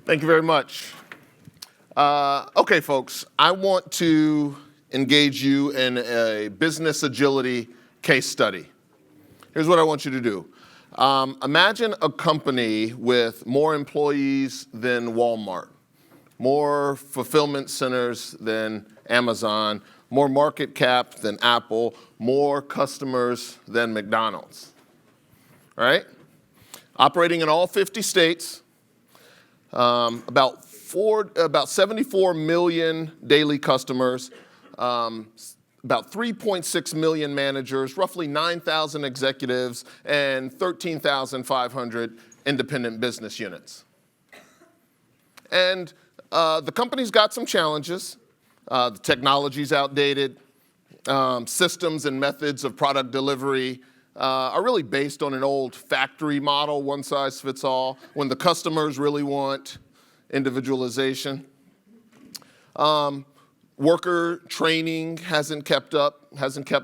Thank you very much. Okay, folks, I want to engage you in a business agility case study. Here's what I want you to do. Imagine a company with more employees than Walmart, more fulfillment centers than Amazon, more market cap than Apple, more customers than McDonald's, all right? Operating in all 50 states, about 74 million daily customers, about 3.6 million managers, roughly 9,000 executives, and 13,500 independent business units. And the company's got some challenges. The technology's outdated. Systems and methods of product delivery are really based on an old factory model, one size fits all, when the customers really want individualization. Worker training hasn't kept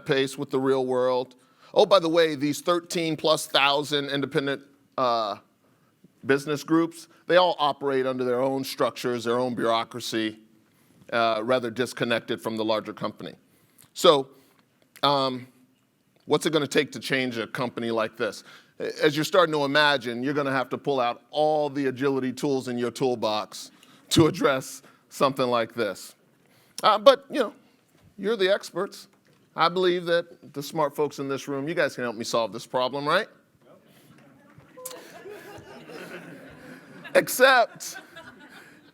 pace with the real world. Oh, by the way, these 13,000+ independent business groups, they all operate under their own structures, their own bureaucracy, rather disconnected from the larger company. So, what's it going to take to change a company like this? As you're starting to imagine, you're going to have to pull out all the agility tools in your toolbox to address something like this. But, you're the experts. I believe that the smart folks in this room, you guys can help me solve this problem, right? Except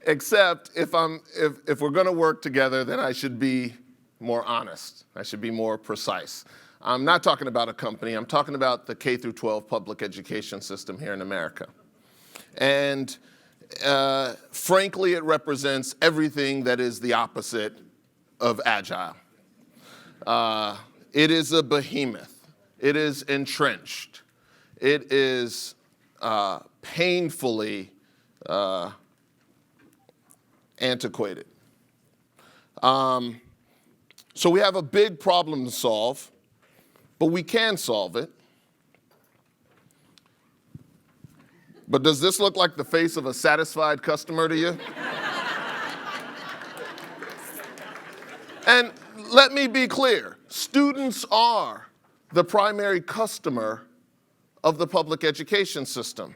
if we're going to work together, then I should be more honest. I should be more precise. I'm not talking about a company. I'm talking about the K-12 public education system here in America. And frankly, it represents everything that is the opposite of agile. It is a behemoth. It is entrenched. It is painfully antiquated. So we have a big problem to solve, but we can solve it. But does this look like the face of a satisfied customer to you? And let me be clear, students are the primary customer of the public education system.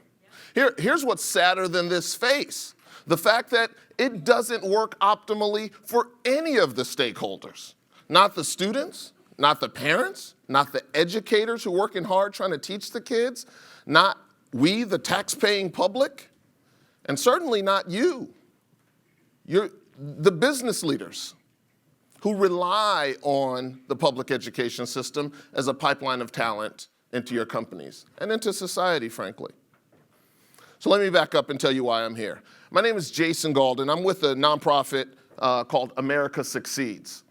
Here's what's sadder than this face. The fact that it doesn't work optimally for any of the stakeholders. Not the students, not the parents, not the educators who are working hard trying to teach the kids, not we, the tax-paying public, and certainly not you. You're the business leaders who rely on the public education system as a pipeline of talent into your companies and into society, frankly. So let me back up and tell you why I'm here. My name is Jason Gaulden. I'm with a nonprofit called America Succeeds.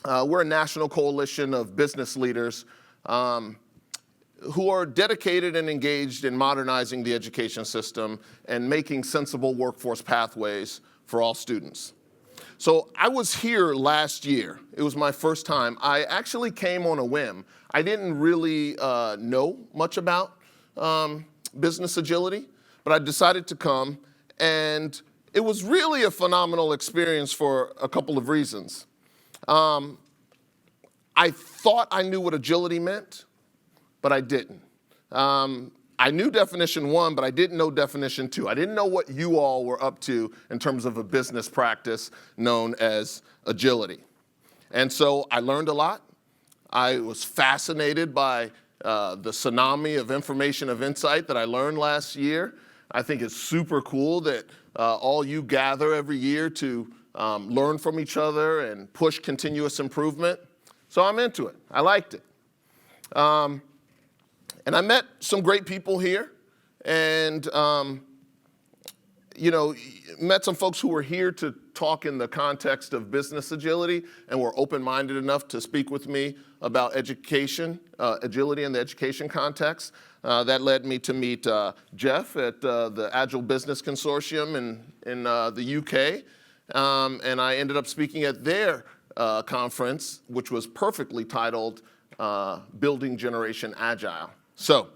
We're a national coalition of business leaders who are dedicated and engaged in modernizing the education system and making sensible workforce pathways for all students. So I was here last year. It was my first time. I actually came on a whim. I didn't really know much about business agility, but I decided to come, and it was really a phenomenal experience for a couple of reasons. I thought I knew what agility meant, but I didn't. I knew definition 1, but I didn't know definition 2. I didn't know what you all were up to in terms of a business practice known as agility. And so I learned a lot. I was fascinated by the tsunami of information, of insight that I learned last year. I think it's super cool that all you gather every year to learn from each other and push continuous improvement. So I'm into it. I liked it. And I met some great people here and, met some folks who were here to talk in the context of business agility and were open-minded enough to speak with me about education, agility in the education context. That led me to meet Jeff at the Agile Business Consortium in the UK. And I ended up speaking at their conference, which was perfectly titled Building Generation Agile. So,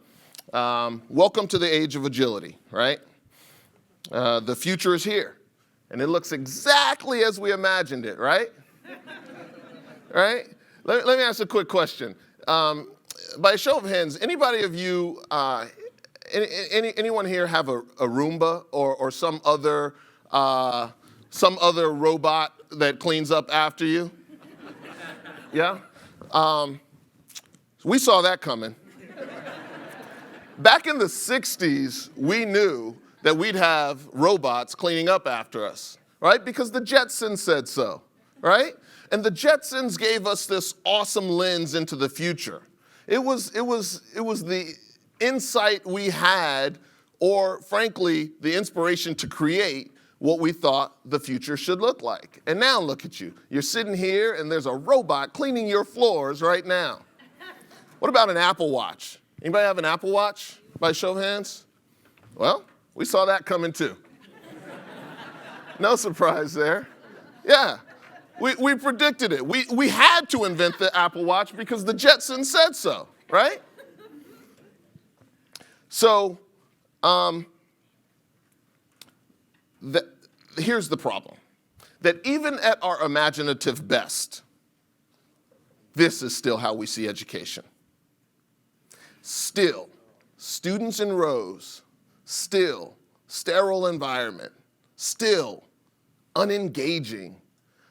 welcome to the age of agility, right? The future is here, and it looks exactly as we imagined it, right? Right? Let me ask a quick question. By a show of hands, anybody of you, anyone here have a Roomba or some other robot that cleans up after you? Yeah? We saw that coming. Back in the 60s, we knew that we'd have robots cleaning up after us, right? Because the Jetsons said so, right? And the Jetsons gave us this awesome lens into the future. It was the insight we had, or frankly, the inspiration to create what we thought the future should look like. And now look at you. You're sitting here and there's a robot cleaning your floors right now. What about an Apple Watch? Anybody have an Apple Watch by show of hands? Well, we saw that coming too. No surprise there. Yeah, we predicted it. We had to invent the Apple Watch because the Jetsons said so, right? So here's the problem. That even at our imaginative best, this is still how we see education. Still, students in rows, still, sterile environment, still, unengaging,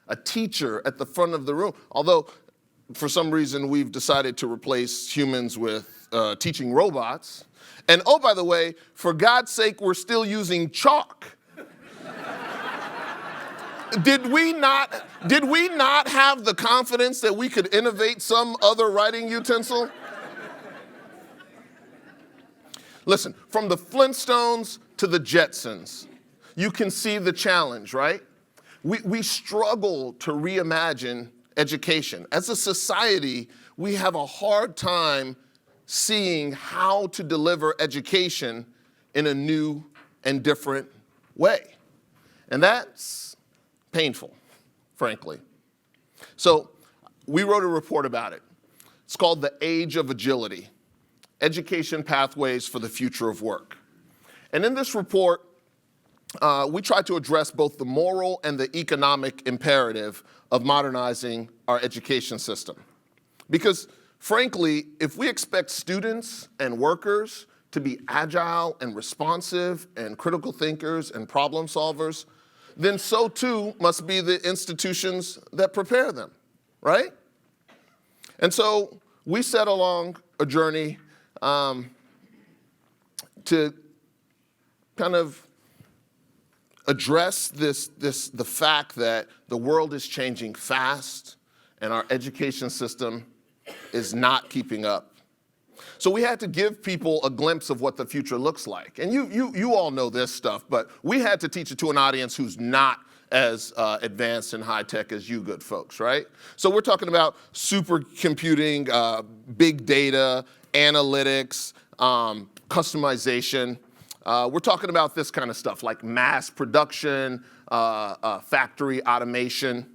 a teacher at the front of the room. Although, for some reason, we've decided to replace humans with teaching robots. And oh, by the way, for God's sake, we're still using chalk. Did we not have the confidence that we could innovate some other writing utensil? Listen, from the Flintstones to the Jetsons, you can see the challenge, right? We struggle to reimagine education. As a society, we have a hard time seeing how to deliver education in a new and different way. And that's painful, frankly. So we wrote a report about it. It's called The Age of Agility: Education Pathways for the Future of Work. And in this report, we try to address both the moral and the economic imperative of modernizing our education system. Because frankly, if we expect students and workers to be agile and responsive and critical thinkers and problem solvers, then so too must be the institutions that prepare them, right? And so we set along a journey to kind of address the fact that the world is changing fast and our education system is not keeping up. So we had to give people a glimpse of what the future looks like. And you all know this stuff, but we had to teach it to an audience who's not as advanced and high-tech as you good folks, right? So we're talking about supercomputing, big data, analytics, customization. We're talking about this kind of stuff like mass production, factory automation.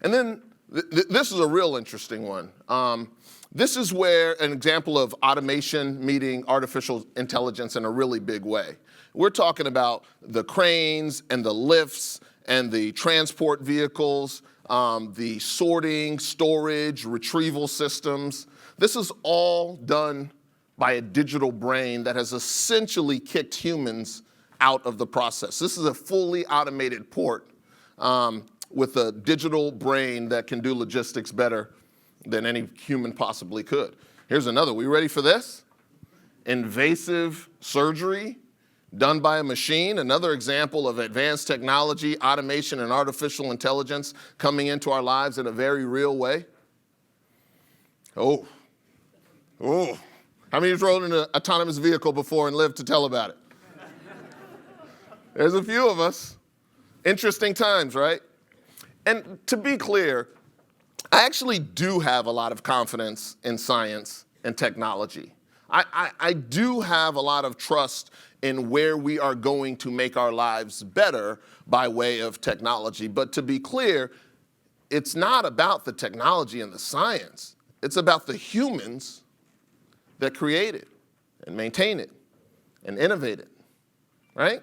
And then this is a real interesting one. This is where an example of automation meeting artificial intelligence in a really big way. We're talking about the cranes and the lifts and the transport vehicles, the sorting, storage, retrieval systems. This is all done by a digital brain that has essentially kicked humans out of the process. This is a fully automated port with a digital brain that can do logistics better than any human possibly could. Here's another. We ready for this? Invasive surgery done by a machine. Another example of advanced technology, automation, and artificial intelligence coming into our lives in a very real way. Oh. How many of you rode in an autonomous vehicle before and lived to tell about it? There's a few of us. Interesting times, right? And to be clear, I actually do have a lot of confidence in science and technology. I do have a lot of trust in where we are going to make our lives better by way of technology. But to be clear, it's not about the technology and the science. It's about the humans that create it and maintain it and innovate it, right?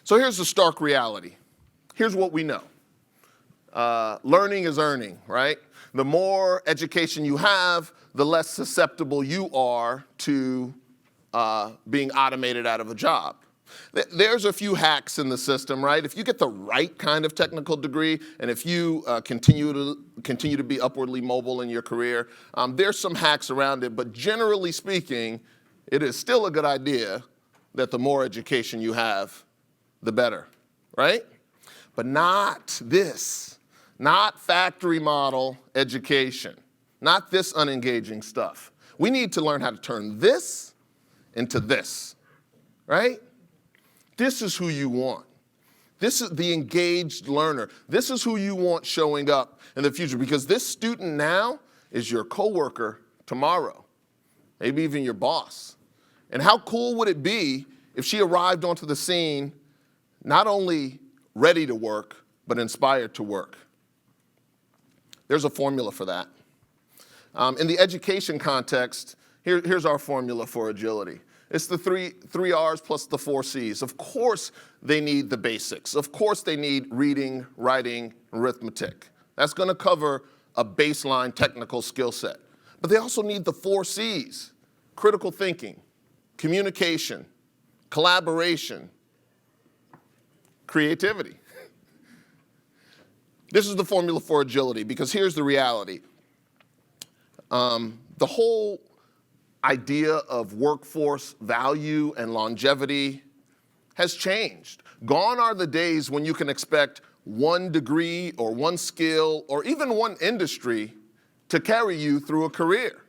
So here's the stark reality. Here's what we know. Learning is earning, right? The more education you have, the less susceptible you are to being automated out of a job. There's a few hacks in the system, right? If you get the right kind of technical degree, and if you continue to be upwardly mobile in your career, there's some hacks around it. But generally speaking, it is still a good idea that the more education you have, the better, right? But not this, not factory model education, not this unengaging stuff. We need to learn how to turn this into this, right? This is who you want. This is the engaged learner. This is who you want showing up in the future, because this student now is your coworker tomorrow, maybe even your boss. And how cool would it be if she arrived onto the scene not only ready to work, but inspired to work? There's a formula for that. In the education context, here's our formula for agility. It's the three R's plus the 4 C's. Of course they need the basics. Of course they need reading, writing, arithmetic. That's going to cover a baseline technical skill set. But they also need the 4 C's: critical thinking, communication, collaboration, creativity. This is the formula for agility, because here's the reality. The whole idea of workforce value and longevity has changed. Gone are the days when you can expect one degree or one skill or even one industry to carry you through a career.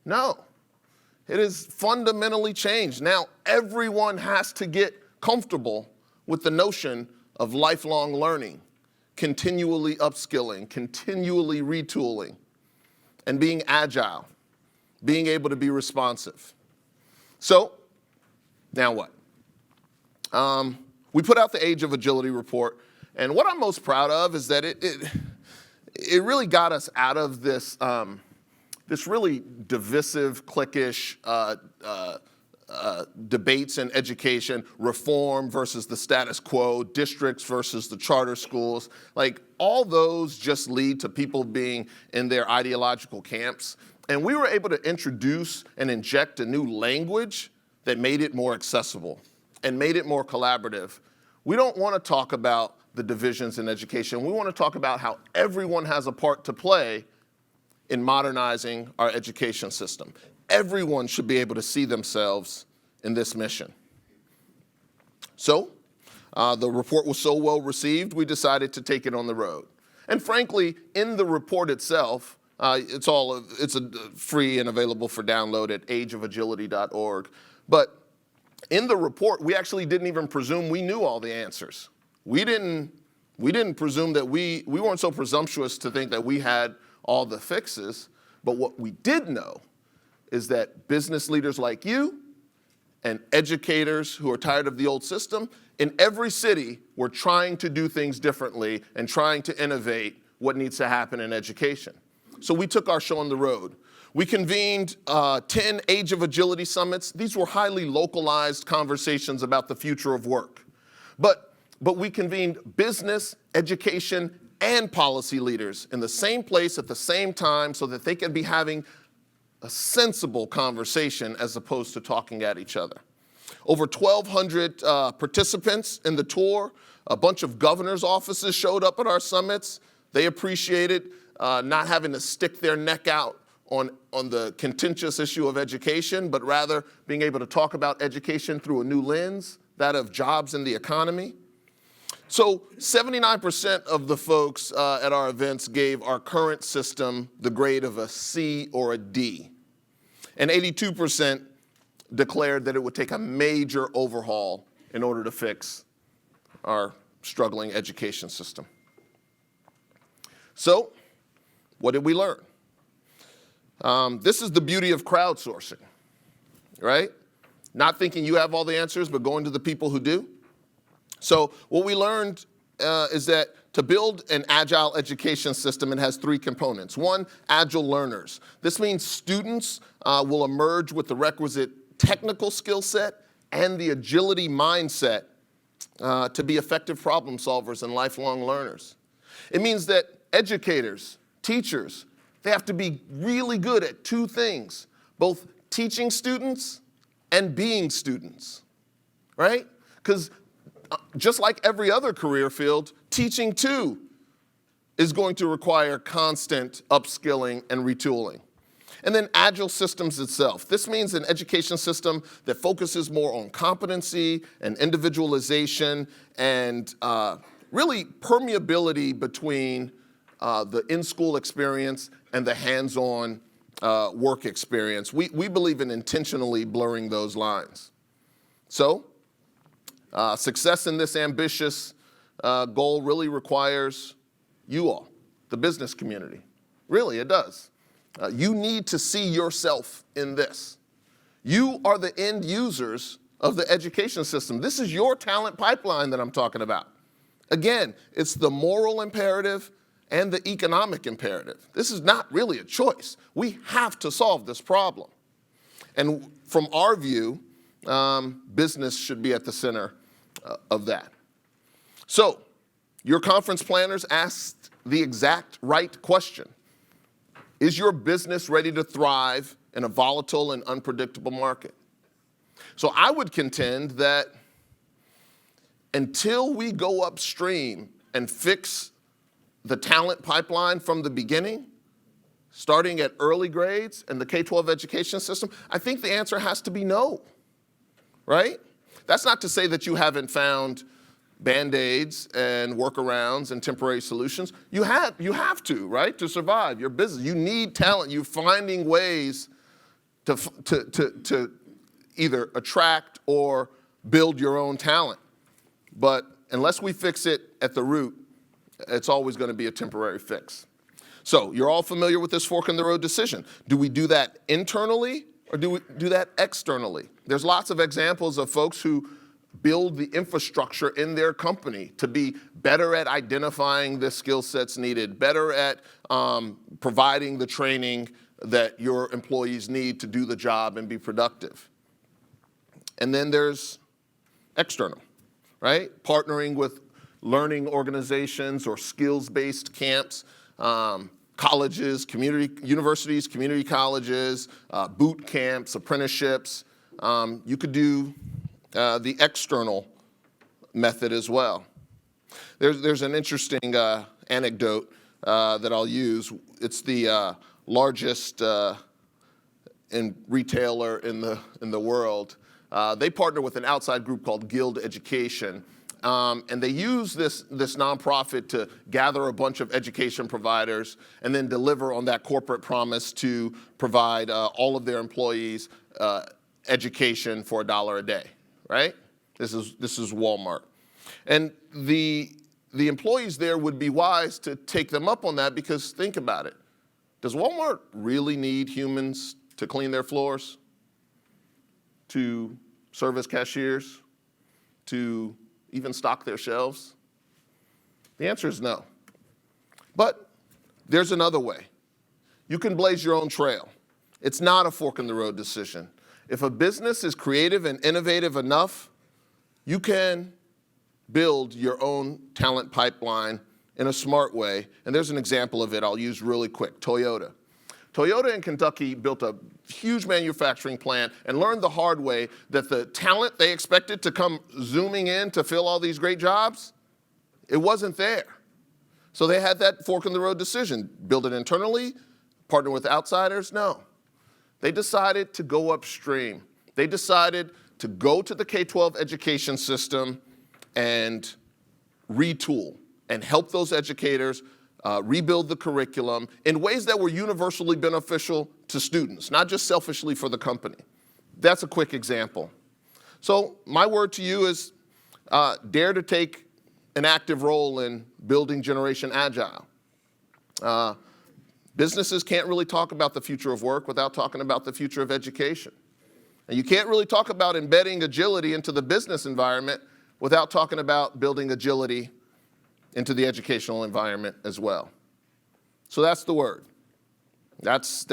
No, it has fundamentally changed. Now everyone has to get comfortable with the notion of lifelong learning, continually upskilling, continually retooling, and being agile, being able to be responsive. So, now what? We put out the Age of Agility report, and what I'm most proud of is that it really got us out of this, this really divisive, cliquish debates in education, reform versus the status quo, districts versus the charter schools. Like, all those just lead to people being in their ideological camps. And we were able to introduce and inject a new language that made it more accessible and made it more collaborative. We don't want to talk about the divisions in education. We want to talk about how everyone has a part to play in modernizing our education system. Everyone should be able to see themselves in this mission. So, the report was so well received, we decided to take it on the road. And frankly, in the report itself, it's free and available for download at ageofagility.org. But in the report, we actually didn't even presume we knew all the answers. We didn't presume that we weren't so presumptuous to think that we had all the fixes. But what we did know is that business leaders like you and educators who are tired of the old system, in every city, were trying to do things differently and trying to innovate what needs to happen in education. So we took our show on the road. We convened 10 Age of Agility summits. These were highly localized conversations about the future of work. But we convened business, education, and policy leaders in the same place at the same time so that they could be having a sensible conversation as opposed to talking at each other. Over 1,200 participants in the tour. A bunch of governors' offices showed up at our summits. They appreciated not having to stick their neck out on the contentious issue of education, but rather being able to talk about education through a new lens, that of jobs and the economy. So 79% of the folks at our events gave our current system the grade of a C or a D. And 82% declared that it would take a major overhaul in order to fix our struggling education system. So, what did we learn? This is the beauty of crowdsourcing, right? Not thinking you have all the answers, but going to the people who do. So what we learned is that to build an agile education system, it has 3 components. 1, agile learners. This means students will emerge with the requisite technical skill set and the agility mindset to be effective problem solvers and lifelong learners. It means that educators, teachers, they have to be really good at two things, both teaching students and being students, right? Because just like every other career field, teaching too is going to require constant upskilling and retooling. And then agile systems itself. This means an education system that focuses more on competency and individualization and really permeability between the in-school experience and the hands-on work experience. We believe in intentionally blurring those lines. So success in this ambitious goal really requires you all, the business community. Really, it does. You need to see yourself in this. You are the end users of the education system. This is your talent pipeline that I'm talking about. Again, it's the moral imperative and the economic imperative. This is not really a choice. We have to solve this problem. And from our view, business should be at the center of that. So, your conference planners asked the exact right question. Is your business ready to thrive in a volatile and unpredictable market? So I would contend that until we go upstream and fix the talent pipeline from the beginning, starting at early grades and the K-12 education system, I think the answer has to be no, right? That's not to say that you haven't found Band-Aids and workarounds and temporary solutions. You have to, right, to survive your business. You need talent. You're finding ways to either attract or build your own talent. But unless we fix it at the root, it's always going to be a temporary fix. So you're all familiar with this fork in the road decision. Do we do that internally or do we do that externally? There's lots of examples of folks who build the infrastructure in their company to be better at identifying the skill sets needed, better at providing the training that your employees need to do the job and be productive. And then there's external, right? Partnering with learning organizations or skills-based camps, colleges, universities, community colleges, boot camps, apprenticeships. You could do the external method as well. There's an interesting anecdote that I'll use. It's the largest retailer in the world. They partner with an outside group called Gould Education, and they use this nonprofit to gather a bunch of education providers and then deliver on that corporate promise to provide all of their employees education for $1 a day. Right? This is Walmart. And the employees there would be wise to take them up on that because think about it. Does Walmart really need humans to clean their floors? To serve as cashiers? To even stock their shelves? The answer is no. But there's another way. You can blaze your own trail. It's not a fork in the road decision. If a business is creative and innovative enough, you can build your own talent pipeline in a smart way. And there's an example of it I'll use really quick, Toyota. Toyota in Kentucky built a huge manufacturing plant and learned the hard way that the talent they expected to come zooming in to fill all these great jobs, it wasn't there. So they had that fork in the road decision. Build it internally, partner with outsiders? No. They decided to go upstream. They decided to go to the K-12 education system and retool and help those educators rebuild the curriculum in ways that were universally beneficial to students, not just selfishly for the company. That's a quick example. So my word to you is dare to take an active role in building Generation Agile. Businesses can't really talk about the future of work without talking about the future of education. And you can't really talk about embedding agility into the business environment without talking about building agility into the educational environment as well. So that's the word. That's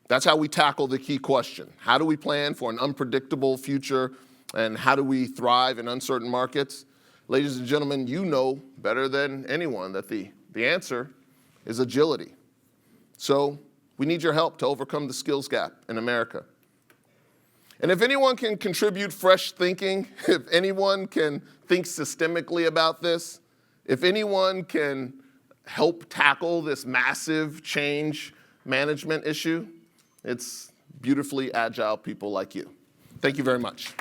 how we tackle the key question. How do we plan for an unpredictable future And how do we thrive in uncertain markets? Ladies and gentlemen, you know better than anyone that the answer is agility. So we need your help to overcome the skills gap in America. And if anyone can contribute fresh thinking, if anyone can think systemically about this, if anyone can help tackle this massive change management issue, it's beautifully agile people like you. Thank you very much.